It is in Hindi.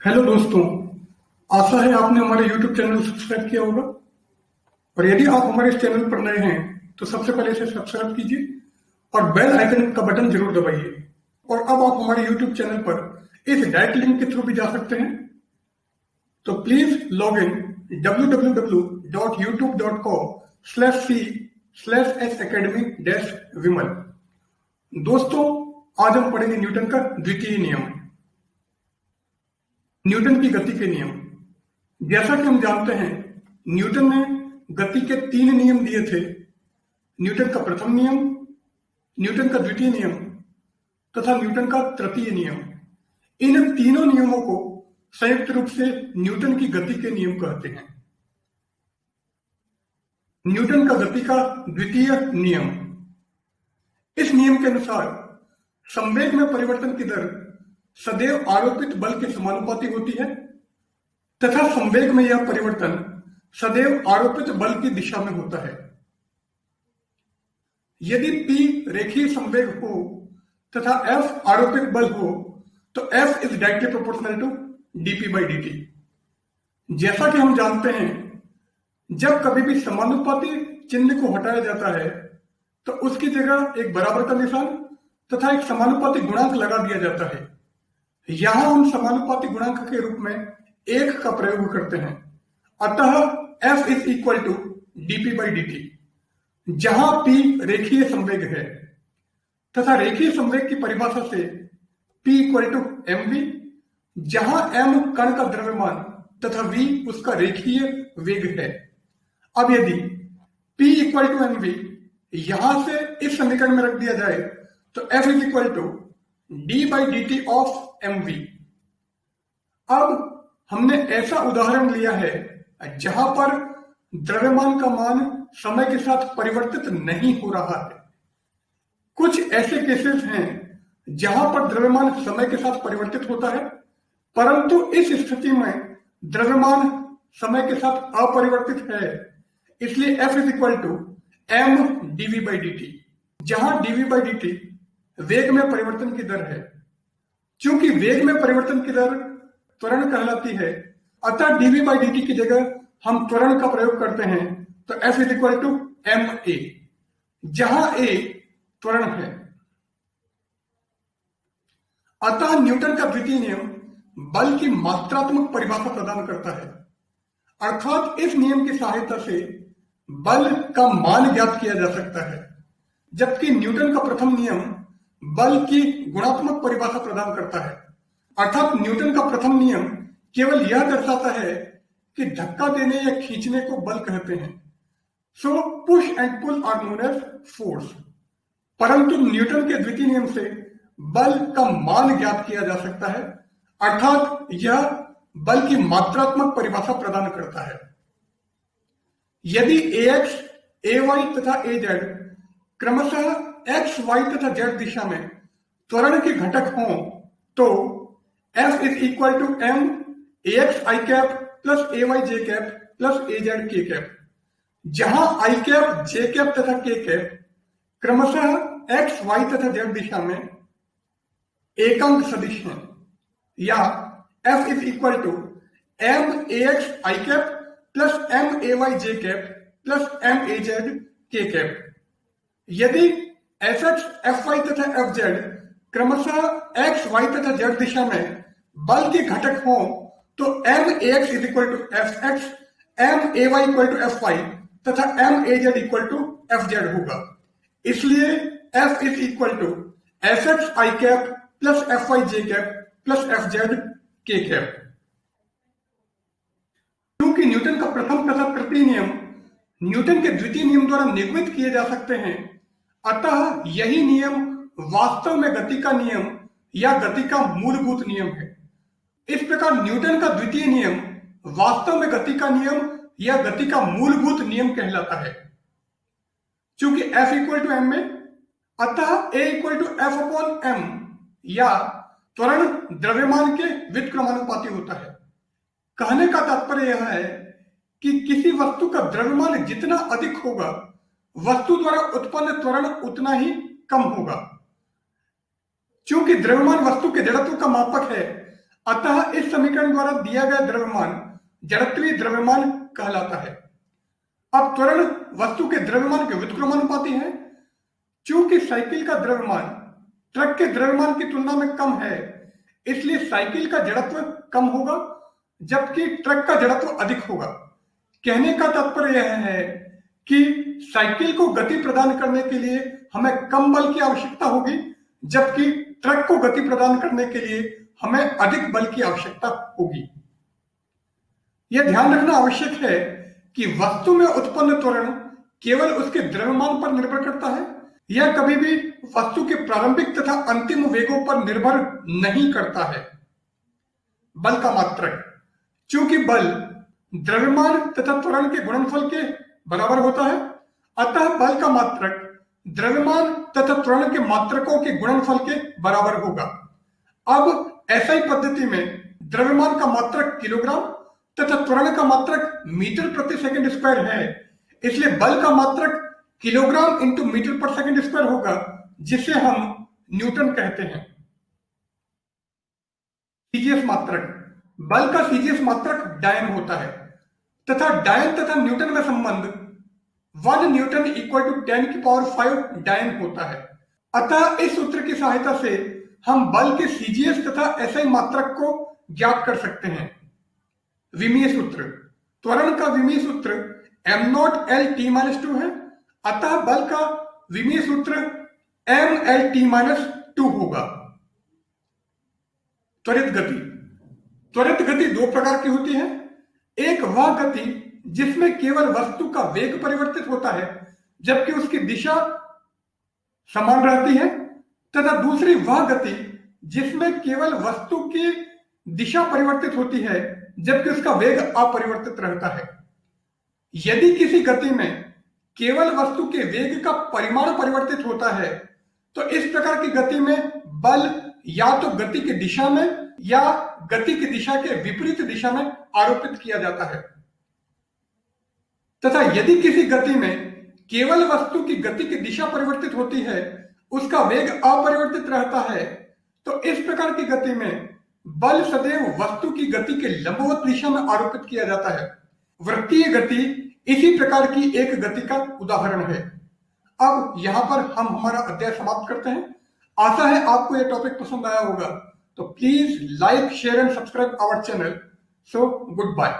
हेलो दोस्तों। आशा है आपने हमारे YouTube चैनल सब्सक्राइब किया होगा। और यदि आप हमारे इस चैनल पर नए हैं तो सबसे पहले इसे सब्सक्राइब कीजिए और बेल आइकन का बटन जरूर दबाइए। और अब आप हमारे YouTube चैनल पर इस डायरेक्ट लिंक के थ्रू भी जा सकते हैं। तो प्लीज लॉग इन www.youtube.com/c/sacademy-vimal। दोस्तों, आज हम पढ़ेंगे न्यूटन का द्वितीय नियम, न्यूटन की गति के नियम। जैसा कि हम जानते हैं, न्यूटन ने गति के 3 नियम दिए थे। न्यूटन का प्रथम नियम, न्यूटन का द्वितीय नियम तथा न्यूटन का तृतीय नियम। इन तीनों नियमों को संयुक्त रूप से न्यूटन की गति के नियम कहते हैं। न्यूटन का गति का द्वितीय नियम, इस नियम के अनुसार संवेग में परिवर्तन की दर सदैव आरोपित बल के समानुपाती होती है तथा संवेग में यह परिवर्तन सदैव आरोपित बल की दिशा में होता है। यदि P रेखीय संवेग हो तथा F आरोपित बल हो तो F is directly proportional to dp/dt। जैसा कि हम जानते हैं, जब कभी भी समानुपाती चिन्ह को हटाया जाता है तो उसकी जगह एक बराबर का निशान तथा एक समानुपाती गुणांक लगा दिया जाता है। यहां हम समानुपाती गुणांक के रूप में 1 का प्रयोग करते हैं। अतः F is equal to dp/dt, जहां P रेखीय संवेग है तथा रेखीय संवेग की परिभाषा से P इक्वल टू mv, जहां m कण का द्रव्यमान तथा v उसका रेखीय वेग है। अब यदि P इक्वल टू mv यहां से इस समीकरण में रख दिया जाए तो F is equal to d/dt of mv। अब हमने ऐसा उदाहरण लिया है जहां पर द्रव्यमान का मान समय के साथ परिवर्तित नहीं हो रहा है। कुछ ऐसे केसेस हैं जहां पर द्रव्यमान समय के साथ परिवर्तित होता है, परंतु इस स्थिति में द्रव्यमान समय के साथ अपरिवर्तित है। इसलिए F is equal to m dv/dt, जहां dv/dt वेग में परिवर्तन की दर है। चूंकि वेग में परिवर्तन की दर त्वरण कहलाती है, अतः dv/dt की जगह हम त्वरण का प्रयोग करते हैं तो F is equal to ma, जहां a त्वरण है। अतः न्यूटन का द्वितीय नियम बल की मात्रात्मक परिभाषा प्रदान करता है, अर्थात इस नियम की सहायता से बल का मान ज्ञात किया जा सकता है, जबकि न्यूटन का प्रथम नियम बल की गुणात्मक परिभाषा प्रदान करता है। अर्थात न्यूटन का प्रथम नियम केवल यह दर्शाता है कि धक्का देने या खींचने को बल कहते हैं। So push and pull are known as force. परंतु न्यूटन के द्वितीय नियम से बल का मान ज्ञात किया जा सकता है, अर्थात यह बल की मात्रात्मक परिभाषा प्रदान करता है। यदि ax, ay तथा az क्रमशः x, y तथा z दिशा में त्वरण के घटक हों तो F is equal to m ax i cap plus ay j cap plus az k cap, जहां i कैप, j कैप तथा k कैप क्रमशः x, y तथा z दिशा में एकांक सदिश हैं। या F is equal to m ax i cap plus m ay j cap plus m az k cap. यदि fx, fy तथा fz क्रमशः x, y तथा z दिशा में बल के घटक हों तो m ax is equal to fx, m ay equal to fy तथा m az equal to fz होगा। इसलिए F is equal to fx i cap plus fy j cap plus fz k cap. क्योंकि न्यूटन का प्रथम तथा तृतीय नियम न्यूटन के द्वितीय नियम द्वारा निगमित किए जा सकते हैं, अतः यही नियम वास्तव में गति का नियम या गति का मूलभूत नियम है। इस प्रकार न्यूटन का द्वितीय नियम वास्तव में गति का नियम या गति का मूलभूत नियम कहलाता है। चूंकि F इक्वल टू m में, अतः A equal to F upon m या त्वरण द्रव्यमान के व्युत्क्रमानुपाती होता है। कहने का तात्पर्य यह है कि किसी वस्तु का द्रव्यमान जितना अधिक होगा, वस्तु द्वारा उत्पन्न त्वरण उतना ही कम होगा। चूंकि द्रव्यमान वस्तु के जड़त्व का मापक है, अतः इस समीकरण द्वारा दिया गया द्रव्यमान जड़त्वीय द्रव्यमान कहलाता है। अब त्वरण वस्तु के द्रव्यमान के व्युत्क्रमानुपाती है। चूंकि साइकिल का द्रव्यमान ट्रक के द्रव्यमान की तुलना में कम है, इसलिए साइकिल का जड़त्व कम होगा जबकि ट्रक का जड़त्व अधिक होगा। कहने का तात्पर्य यह है कि साइकिल को गति प्रदान करने के लिए हमें कम बल की आवश्यकता होगी, जबकि ट्रक को गति प्रदान करने के लिए हमें अधिक बल की आवश्यकता होगी। यह ध्यान रखना आवश्यक है कि वस्तु में उत्पन्न त्वरण केवल उसके द्रव्यमान पर निर्भर करता है, यह कभी भी वस्तु के प्रारंभिक तथा अंतिम वेगों पर निर्भर नहीं करता है। बल का मात्रक, चूंकि बल द्रव्यमान तथा त्वरण के गुणनफल के बराबर होता है, अतः बल का मात्रक द्रव्यमान तथा त्वरण के मात्रकों के गुणनफल के बराबर होगा। अब एसआई पद्धति में द्रव्यमान का मात्रक किलोग्राम तथा त्वरण का मात्रक मीटर प्रति सेकंड स्क्वायर है, इसलिए बल का मात्रक किलोग्राम इंटू मीटर पर सेकंड स्क्वायर होगा, जिसे हम न्यूटन कहते हैं। सीजीएस मात्रक, बल का सीजीएस मात्रक डायन होता है तथा डायन तथा न्यूटन में संबंध 1 न्यूटन इक्वल टू 10 की पावर 5 डायन होता है। अतः इस सूत्र की सहायता से हम बल के सीजीएस तथा एसआई मात्रक को ज्ञात कर सकते हैं। विमीय सूत्र, त्वरण का विमीय सूत्र m0L(t-2) है, अतः बल का विमीय सूत्र mL(t-2) होगा। त्वरित गति, त्वरित गति दो प्रकार की होती है। एक वह गति जिसमें केवल वस्तु का वेग परिवर्तित होता है जबकि उसकी दिशा समान रहती है, तथा दूसरी वह गति जिसमें केवल वस्तु की दिशा परिवर्तित होती है जबकि उसका वेग अपरिवर्तित रहता है। यदि किसी गति में केवल वस्तु के वेग का परिमाण परिवर्तित होता है तो इस प्रकार की गति में बल या तो गति की दिशा में या गति की दिशा के विपरीत दिशा में आरोपित किया जाता है, तथा यदि किसी गति में केवल वस्तु की गति की दिशा परिवर्तित होती है, उसका वेग अपरिवर्तित रहता है, तो इस प्रकार की गति में बल सदैव वस्तु की गति के लंबवत दिशा में आरोपित किया जाता है। वृत्तीय गति इसी प्रकार की एक गति का उदाहरण है। अब यहां पर हम हमारा अध्याय समाप्त करते हैं। आशा है आपको यह टॉपिक पसंद आया होगा, तो please like, share and subscribe our channel. So good bye.